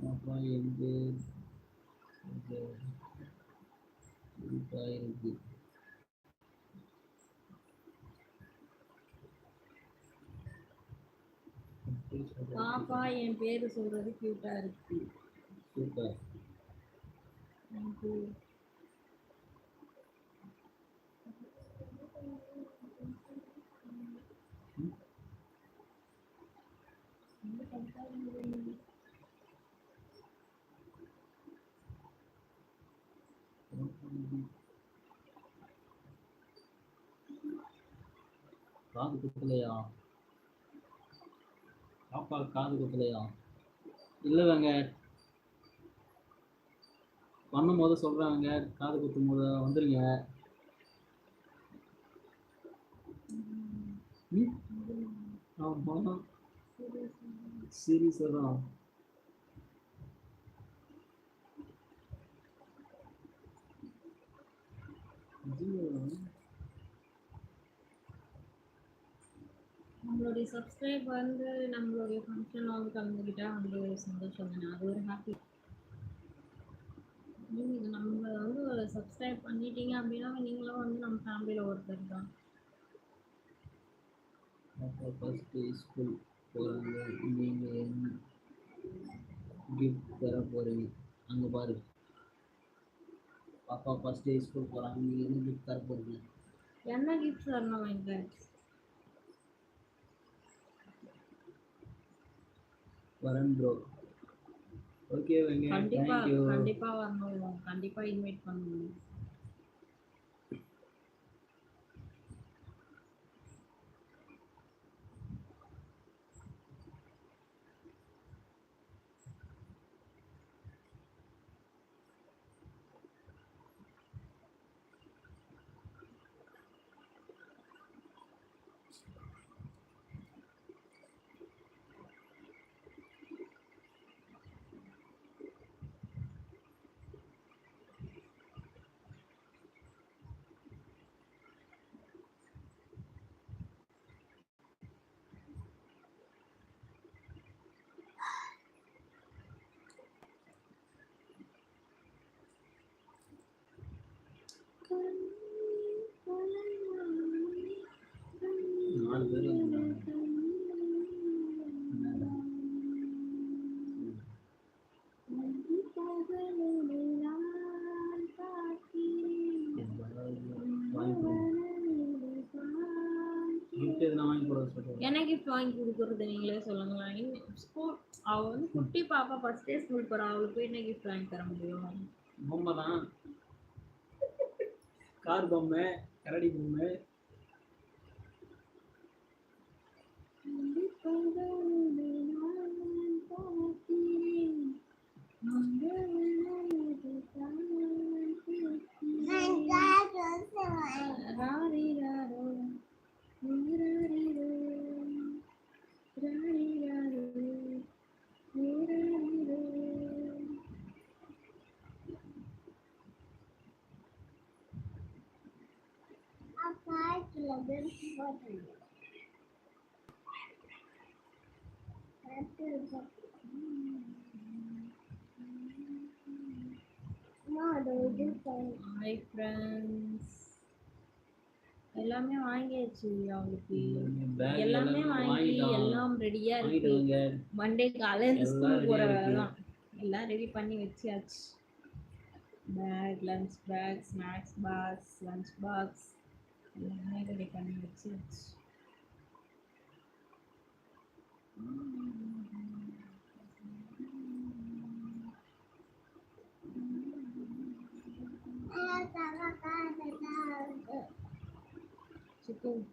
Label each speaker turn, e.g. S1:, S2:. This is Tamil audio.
S1: அப்பா என் பேர் இருக்கு.
S2: பாப்பா என் பேரு சொல்றது கியூட்டா இருக்கு.
S1: சூப்பர். காது குத்தலையா? பாப்பா காது குத்தலையா? இல்லை வெங்கட், பண்ணும் போது சொல்றாங்க, காது குத்தும் போது வந்துருங்க. ஆமா சீரியஸா தான்.
S2: நம்மளுடைய சப்ஸ்கிரைப் வந்து நம்மளுடைய ஃபங்க்ஷன் வந்து கலந்துக்கிட்டா வந்து சந்தோஷம் தானே, அது ஒரு ஹாப்பி. நீங்கள் நம்ம வந்து ஒரு சப்ஸ்கிரைப் பண்ணிட்டீங்க அப்படின்னா நீங்களும் வந்து நம்ம ஃபேமிலியில் ஒருத்தர் தான்.
S1: ஃபர்ஸ்ட் டே ஸ்கூல் போகிறாங்க, நீங்கள் என்ன கிஃப்ட் தர போகிறீங்க? அங்கே பாரு, பாப்பா ஃபர்ஸ்ட் டே ஸ்கூல் போகிறாங்க, நீங்கள் என்ன கிஃப்ட் தர போகிறீங்க?
S2: என்ன கிஃப்ட் தரணும் வெங்கட்?
S1: வரேன் ப்ரோ. ஓகே வெங்கட்,
S2: கண்டிப்பாக வரணும், கண்டிப்பாக இன்வைட் பண்ணணும். என்ன கிஃப்ட் வாங்கி கொடுக்குறது நீங்களே சொல்லுங்களேன். ஸ்கூல் அவ வந்து குட்டி பாப்பா ஃபர்ஸ்ட் டே ஸ்கூல் போறா, அவளுக்கு என்ன கிஃப்ட் வாங்கி தர முடியும்?
S1: பொம்மை தான், கார் பொம்மை, கரடி பொம்மை.
S2: ஹாய் ஃப்ரெண்ட்ஸ், எல்லாமே வாங்கியாச்சு அவளுக்கு, எல்லாமே வாங்கி எல்லாம் ரெடியா இருக்கு. மண்டே காலையில ஸ்கூல் போற வேலைதான் எல்லாம் ரெடி பண்ணி வச்சியாச்சு. Bag, lunch bag, snacks box, lunch box எல்லாமே ரெடி பண்ணி வச்சியாச்சு. சிக்கன்